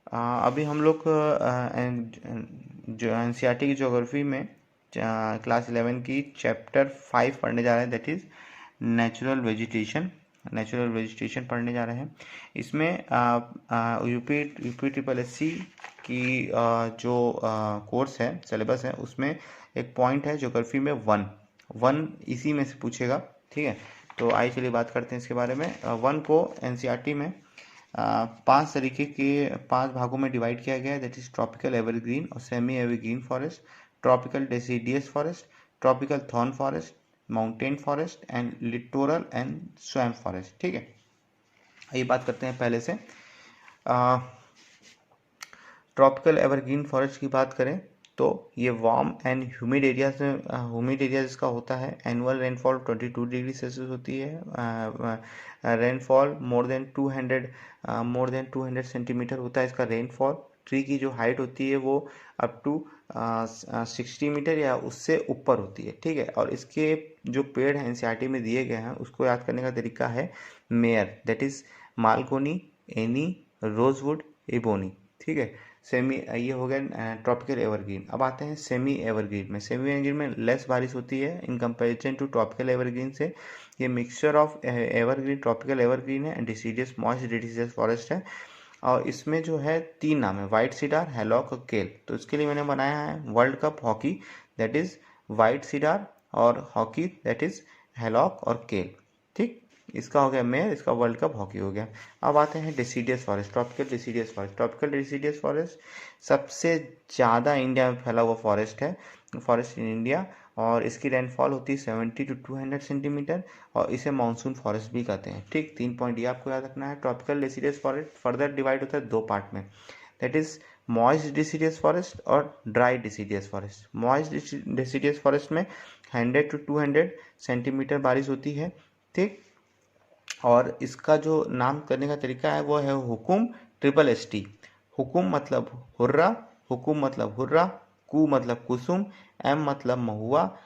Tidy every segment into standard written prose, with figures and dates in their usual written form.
अभी हम लोग जो एनसीईआरटी की ज्योग्राफी में क्लास 11 की चैप्टर 5 पढ़ने जा रहे हैं, that is natural vegetation. Natural vegetation पढ़ने जा रहे हैं। इसमें UP UP triple S C की जो कोर्स है, सिलेबस है, उसमें एक पॉइंट है ज्योग्राफी में वन वन इसी में से पूछेगा। ठीक है, तो आइए चलिए बात करते हैं इसके बारे में। वन को एनसीईआरटी में पांच तरीके के पांच भागों में डिवाइड किया गया है, दैट इज ट्रॉपिकल एवरग्रीन और semi evergreen forest, tropical deciduous forest, tropical thorn forest, mountain forest and littoral and swamp forest. ठीक है, ये बात करते हैं पहले से। ट्रॉपिकल एवरग्रीन फॉरेस्ट की बात करें तो ये वार्म एंड ह्यूमिड एरियाज में ह्यूमिड एरिया जिसका होता है, एनुअल रेनफॉल 22 डिग्री सेल्सियस होती है। रेनफॉल मोर देन 200 सेंटीमीटर होता है इसका रेनफॉल। ट्री की जो हाइट होती है वो अप टू 60 मीटर या उससे ऊपर होती है। ठीक है, और इसके जो पेड़ हैं एनसीईआरटी में दिए गए हैं उसको याद करने का तरीका है मेयर, दैट इज मालकोनी, एनी, रोजवुड, एबोनी। ठीक है, सेमी ये हो गया ट्रॉपिकल एवरग्रीन। अब आते हैं सेमी एवरग्रीन में। सेमी एवरग्रीन में लेस बारिश होती है in comparison to tropical evergreen से। ये mixture of evergreen, tropical evergreen है, डिसीडियस मॉइस्ट डिसीडियस फॉरेस्ट है। और इसमें जो है तीन नाम है, वाइट सीडार, हैलॉक और केल। तो इसके लिए मैंने बनाया है world cup hockey, that is white cider, और हॉकी दैट इज हैलॉक और केल। ठीक, इसका हो गया मेयर, इसका वर्ल्ड कप हॉकी हो गया। अब आते हैं deciduous forest, tropical deciduous forest. Tropical deciduous forest सबसे ज़्यादा इंडिया में फैला हुआ फॉरेस्ट है, फॉरेस्ट इन इंडिया, और इसकी रेनफॉल होती है 70 to 200 सेंटीमीटर, और इसे मानसून फॉरेस्ट भी कहते हैं। ठीक, 3 पॉइंट ये आपको याद रखना है। Tropical deciduous forest further divide होता है दो पार्ट में, that is moist deciduous forest और dry deciduous forest. Moist deciduous forest में 100 to 200 सेंटीमीटर बारिश होती है। ठीक, और इसका जो नाम करने का तरीका है वो है हुकुम ट्रिपल एस टी। हुकुम मतलब हुर्रा, हुकुम मतलब हुर्रा, कु मतलब कुसुम, एम मतलब महुआ,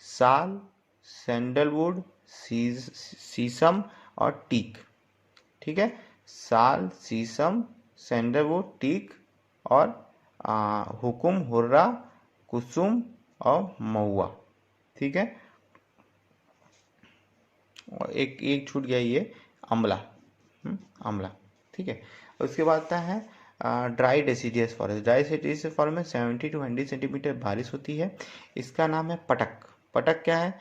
साल, सैंडलवुड, सीसम और टीक। ठीक है, साल, शीशम, सैंडलवुड, टीक और हुकुम, हुर्रा, कुसुम और महुआ। ठीक है, और एक एक छूट गया ये अमला, अमला। ठीक है, उसके बाद आता है dry deciduous forest. Dry deciduous forest में 70 to 100 सेंटीमीटर बारिश होती है। इसका नाम है पटक। पटक क्या है?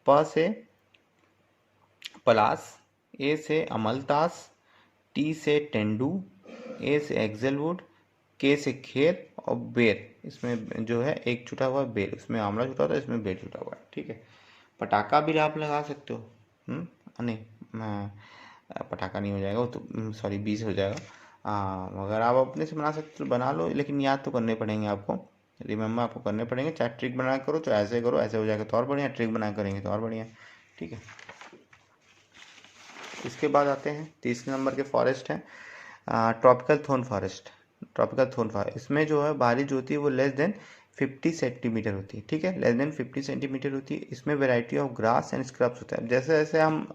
प से पलास, ए से अमलतास, टी से टेंडू, ए से एक्सेलवुड, के से खेर और बेर। इसमें जो है एक छुटा हुआ बेर, इसमें आंवला छुटा हुआ है, इसमें बेर छुटा हुआ है। ठीक है, पटाखा भी आप लगा सकते हो। नहीं, पटाखा नहीं हो जाएगा वो तो, सॉरी 20 हो जाएगा। अगर आप अपने से बना सकते तो बना लो, लेकिन याद तो करने पड़ेंगे आपको, रिमेम्बर आपको करने पड़ेंगे। चाहे ट्रिक बना करो, चाहे ऐसे करो, ऐसे हो जाएगा तो और बढ़िया, ट्रिक बना करेंगे तो और बढ़िया। ठीक है, इसके बाद आते हैं तीसरे नंबर के फॉरेस्ट हैं ट्रॉपिकल थोन फॉरेस्ट। ट्रॉपिकल थोन फॉरेस्ट, इसमें जो है बारिश जो होती है वो लेस देन 50 सेंटीमीटर होती है। ठीक है, लेस देन 50 सेंटीमीटर होती है। इसमें variety of grass and scrubs होता है। जैसे जैसे हम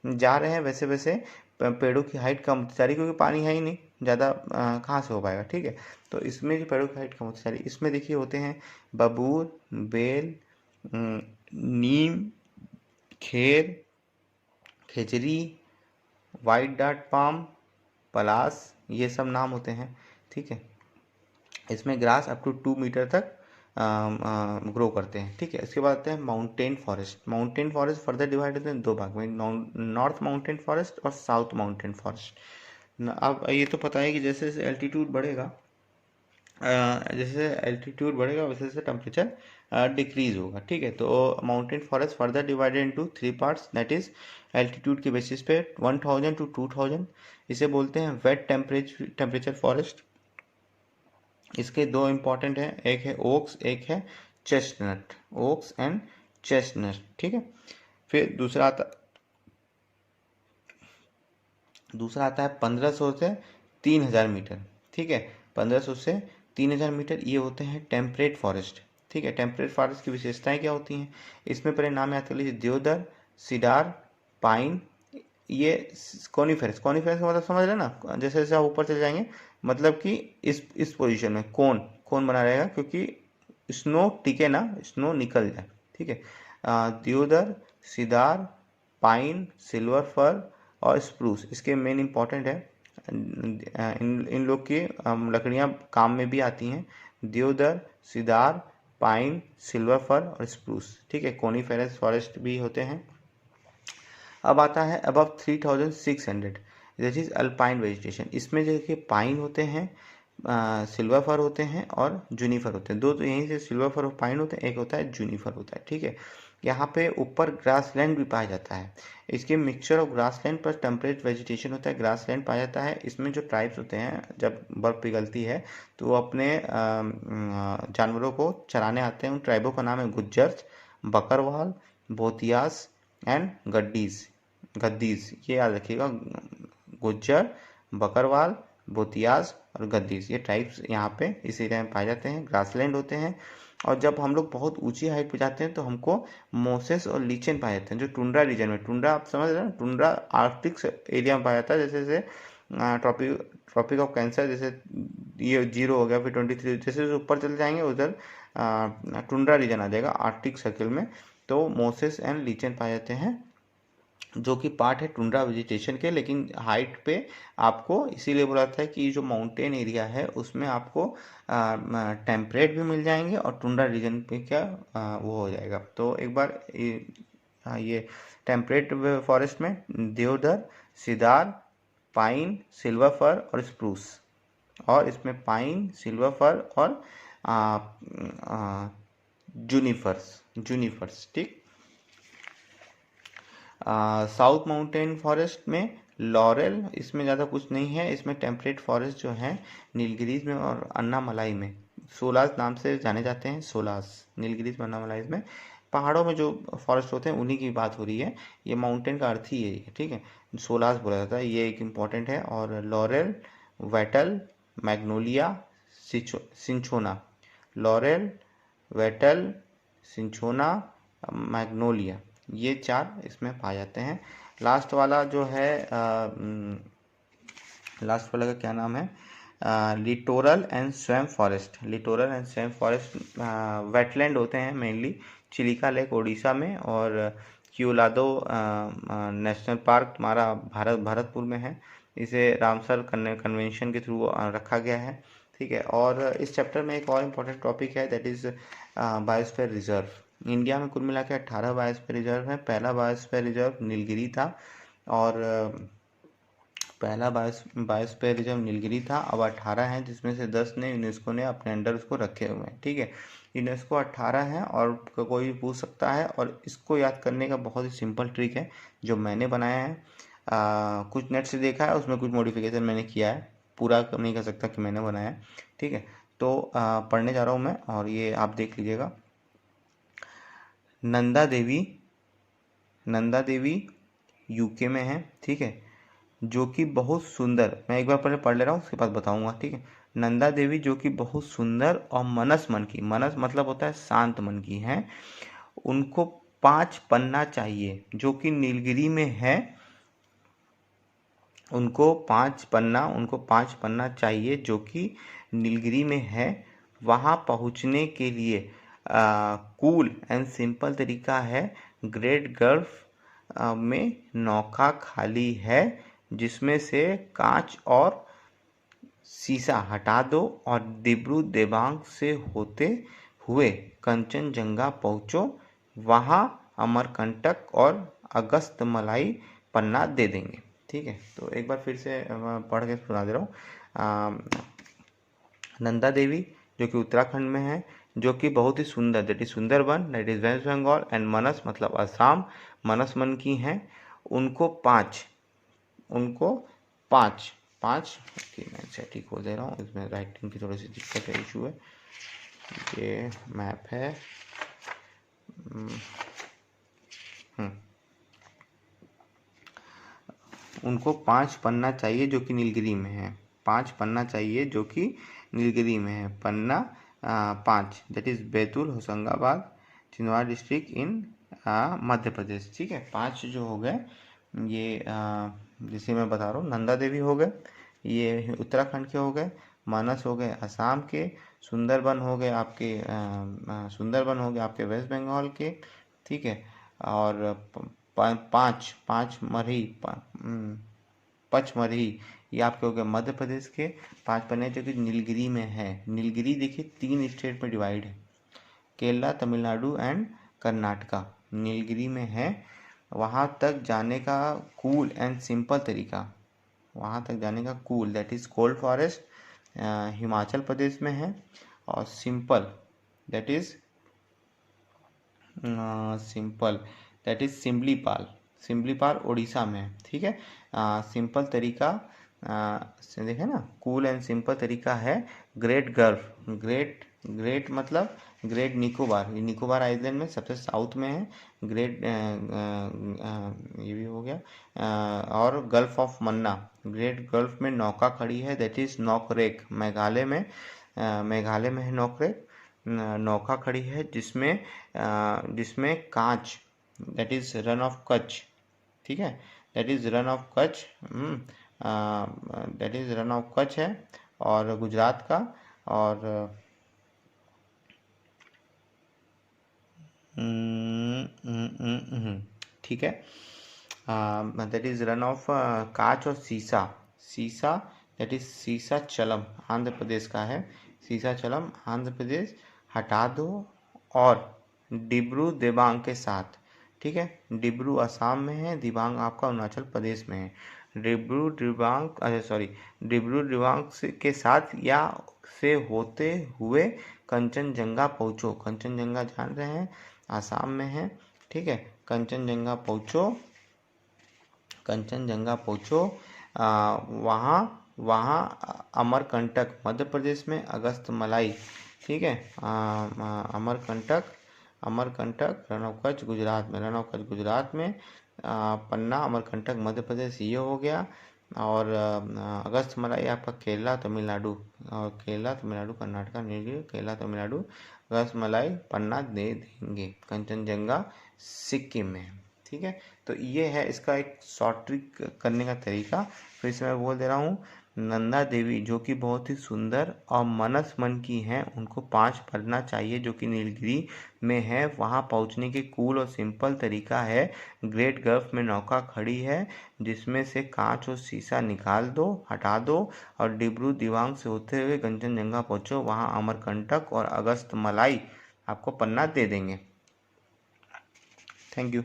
जा रहे हैं वैसे वैसे पेड़ों की हाइट कम होती जा रही है, क्योंकि पानी है ही नहीं ज़्यादा, कहाँ से हो पाएगा। ठीक है, तो इसमें जो पेड़ों की हाइट कम होती जा रही है, इसमें देखिए होते हैं बबूल, बेल, नीम, खेर, खेजरी, वाइट डार्ट पाम, पलास, ये सब नाम होते हैं। ठीक है, इसमें ग्रास अप टू 2 मीटर तक ग्रो करते हैं। ठीक है, इसके बाद आते हैं mountain forest. Mountain forest further divide होते हैं दो भाग में, नॉर्थ माउंटेन फॉरेस्ट और साउथ माउंटेन फॉरेस्ट। अब ये तो पता है कि जैसे जैसे एल्टीट्यूड बढ़ेगा, जैसे एल्टीट्यूड बढ़ेगा वैसे वैसे टेम्परेचर डिक्रीज होगा। ठीक है, तो mountain forest further divided into 3 parts, that is altitude के बेसिस पे 1000 to 2000। इसे बोलते हैं वेट टेम्परेचर फॉरेस्ट। इसके दो इंपॉर्टेंट हैं, एक है ओक्स, एक है चेस्टनट, ओक्स एंड चेस्टनट। ठीक है, फिर दूसरा आता है 1500 से 3000 मीटर। ठीक है, 1500 से 3000 मीटर, ये होते हैं टेम्परेट फॉरेस्ट। ठीक है, टेम्परेट फॉरेस्ट की विशेषताएं क्या होती हैं? इसमें पहले नाम याद कर लीजिए, देवदार, सिडार, पाइन, ये कॉनिफेरस, कॉनिफेरस का मतलब समझ रहे ना, जैसे जैसे आप ऊपर चले जाएंगे मतलब कि इस पोजीशन में कोन कोन बना रहेगा, क्योंकि स्नो टिके ना, स्नो निकल जाए, ठीक है। देवदार, सिदार, पाइन, सिल्वर फर और स्प्रूस इसके मेन इंपॉर्टेंट है। इन लोग की लकड़ियां काम में भी आती हैं, देवदार, सिदार, पाइन, सिल्वर फर और स्प्रूस, ठीक है। कोनीफेरस फॉरेस्ट भी होते हैं। अब आता है above 3600, this is alpine vegetation. इसमें देखिए पाइन होते हैं, सिल्वर फर होते हैं और जूनिफर होते हैं। दो तो यहीं से सिल्वर फर और पाइन होते हैं, एक होता है जूनिफर होता है, ठीक है। यहाँ पे ऊपर ग्रासलैंड भी पाया जाता है। इसके मिक्सचर ऑफ ग्रासलैंड पर टेम्परेट वेजिटेशन होता है, ग्रासलैंड पाया जाता है। इसमें जो ट्राइब्स होते हैं जब बर्फ पिघलती है तो वो अपने जानवरों को चराने आते हैं। उन ट्राइबों का नाम है गुज्जर्स, बकरवाल, भोतियास एंड गद्दीज, ये याद रखिएगा। गुज्जर, बकरवाल, भूतियास और गद्दीज, ये ट्राइब्स यहाँ पे इस एरिया में पाए जाते हैं, ग्रासलैंड होते हैं। और जब हम लोग बहुत ऊंची हाइट पे जाते हैं तो हमको मोसेस और लीचेन पाए जाते हैं, जो टुंड्रा रीजन में, टुंड्रा आप समझ रहे हैं, टुंड्रा आर्कटिक एरिया में पाया जाता है। जैसे जैसे ट्रॉपिक ऑफ कैंसर, जैसे ये 0 हो गया, फिर 23, जैसे जैसे ऊपर चले जाएंगे उधर टुंड्रा रीजन आ जाएगा आर्कटिक सर्किल में। तो मोसेस एंड लीचेन पाए जाते हैं, जो कि पार्ट है टुंड्रा वेजिटेशन के, लेकिन हाइट पे आपको इसीलिए बोला था कि ये जो माउंटेन एरिया है उसमें आपको टेम्परेट भी मिल जाएंगे और टुंड्रा रीजन पे क्या वो हो जाएगा। तो एक बार ये टेम्परेट फॉरेस्ट में देवदार, सिदार, पाइन, सिल्वर फर और स्प्रूस, और इसमें पाइन, सिल्वर फर और जूनिफर्स, ठीक। साउथ माउंटेन फॉरेस्ट में लॉरेल, इसमें ज़्यादा कुछ नहीं है। इसमें टेम्परेट फॉरेस्ट जो है नीलगिरीज में और अन्नामलाई में, सोलास नाम से जाने जाते हैं, सोलास नीलगिरीज में, अन्नामलाई में पहाड़ों में जो फॉरेस्ट होते हैं उन्हीं की बात हो रही है। ये माउंटेन का अर्थ ही यही है, ठीक है। सोलास बोला जाता है, ये एक इम्पॉर्टेंट है। और laurel, Vettel, Magnolia, सिंचोना, laurel, Vettel, सिंचोना, Magnolia, ये 4 इसमें पाए जाते हैं। लास्ट वाला जो है लास्ट वाला का क्या नाम है, littoral and swamp forest. Littoral and swamp forest wetland होते हैं मेनली, चिलिका लेक उड़ीसा में और क्यूलादो नेशनल पार्क हमारा भरतपुर में है। इसे रामसर कन्वेंशन के थ्रू रखा गया है, ठीक है। और इस चैप्टर में एक और इम्पोर्टेंट टॉपिक है, that is biosphere reserve. India में कुल मिला के 18 बायोस्फीयर रिजर्व है। पहला बायोस्फीयर रिजर्व नीलगिरी था, और पहला बायोस्फीयर रिजर्व नीलगिरी था। अब 18 हैं, जिसमें से 10 ने यूनेस्को ने अपने अंडर उसको रखे हुए हैं, ठीक है। यूनेस्को 18 है, और कोई भी पूछ सकता है। और इसको याद करने का बहुत ही सिंपल ट्रिक है जो मैंने बनाया है, कुछ नेट से देखा है, उसमें कुछ मॉडिफिकेशन मैंने किया है, पूरा नहीं कह सकता कि मैंने बनाया है, ठीक है। तो पढ़ने जा रहा हूँ मैं, और ये आप देख लीजिएगा। नंदा देवी यूके में है, ठीक है, जो कि बहुत सुंदर, मैं एक बार पहले पढ़ ले रहा हूँ उसके बाद बताऊंगा, ठीक है। नंदा देवी जो कि बहुत सुंदर और मनस मन की, मनस मतलब होता है शांत मन की है, उनको 5 पन्ना चाहिए, जो कि नीलगिरी में है। उनको 5 पन्ना चाहिए, जो कि नीलगिरी में है। वहाँ पहुँचने के लिए कूल एंड सिंपल तरीका है, ग्रेट गल्फ में नौका खाली है, जिसमें से कांच और शीशा हटा दो और दिब्रू देवांग से होते हुए कंचनजंगा पहुँचो। वहाँ अमरकंटक और अगस्तमलाई पन्ना दे देंगे, ठीक है। तो एक बार फिर से पढ़ के सुना दे रहा हूँ। नंदा देवी जो कि उत्तराखंड में है, जो कि बहुत ही सुंदर, that is Sundarban, that is West Bengal, and Manas मतलब असम, मनस मन की हैं। उनको पाँच मैं ठीक हो दे रहा हूँ, इसमें राइटिंग की थोड़ी सी दिक्कत है, इशू है। ये मैप है, उनको 5 पन्ना चाहिए जो कि नीलगिरी में है, 5 पन्ना चाहिए जो कि नीलगिरी में है। Panna 5, that is Betul, Hoshangabad, Chhindwara district in Madhya Pradesh, ठीक है। 5 जो हो गए ये जिसे मैं बता रहा हूँ, नंदा देवी हो गए, ये उत्तराखंड के हो गए, मानस हो गए असम के, सुंदरबन हो गए आपके सुंदरबन हो गए आपके वेस्ट बंगाल के, ठीक है। और पांच पांच मरही पचमरही ये आपके हो गए मध्य प्रदेश के। पांच पन्ने जो कि नीलगिरी में है। नीलगिरी देखिए 3 स्टेट में डिवाइड है, केरला, तमिलनाडु एंड कर्नाटका। नीलगिरी में है। वहाँ तक जाने का कूल एंड सिंपल तरीका, वहाँ तक जाने का cool that is cold forest Himachal Pradesh में है, और simple that is simple that is Simlipal, Simlipal Orissa में है, ठीक है। सिंपल तरीका देखें ना, कूल एंड सिंपल तरीका है ग्रेट गर्व, ग्रेट मतलब ग्रेट निकोबार, ये निकोबार आइलैंड में सबसे साउथ में है। ग्रेट ये भी हो गया। और gulf of Manna, great gulf में नौका खड़ी है दैट इज नॉकरेक, मेघालय में है नॉकरेक, नौका खड़ी है जिसमें कांच that is run of Kutch, ठीक है, that is run of Kutch, that is run of Kutch है, और गुजरात का, और ठीक है, दैट इज रन ऑफ कांच और सीसा दैट इज सीसाचलम आंध्र प्रदेश का है, सीसाचलम आंध्र प्रदेश हटा दो, और डिब्रू दिबांग के साथ, ठीक है। डिब्रू असम में है, दिबांग आपका अरुणाचल प्रदेश में है। डिब्रू दिबांग के साथ या से होते हुए कंचनजंगा पहुँचो, कंचनजंगा जान रहे हैं आसाम में है, ठीक है। कंचनजंगा पहुँचो वहाँ अमरकंटक मध्य प्रदेश में, अगस्त मलाई, ठीक है, अमरकंटक रन ऑफ कच्छ गुजरात में, पन्ना अमरकंटक मध्य प्रदेश ये हो गया, और अगस्त मलाई आपका केरला तमिलनाडु, कर्नाटका नीलगिरी, केरला तमिलनाडु, अगस्त मलाई पन्ना दे देंगे। कंचनजंगा सिक्किम में, ठीक है। तो ये है इसका एक शॉर्ट ट्रिक करने का तरीका। फिर से मैं बोल दे रहा हूँ, नंदा देवी जो कि बहुत ही सुंदर और मनस मन की हैं, उनको 5 पढ़ना चाहिए जो कि नीलगिरी में है। वहाँ पहुँचने के कूल और सिंपल तरीका है, ग्रेट गल्फ में नौका खड़ी है जिसमें से कांच और शीशा निकाल दो, हटा दो, और डिब्रू दिबांग से होते हुए कंचनजंगा पहुँचो, वहाँ अमरकंटक और अगस्त मलाई आपको पन्ना दे देंगे। Thank you.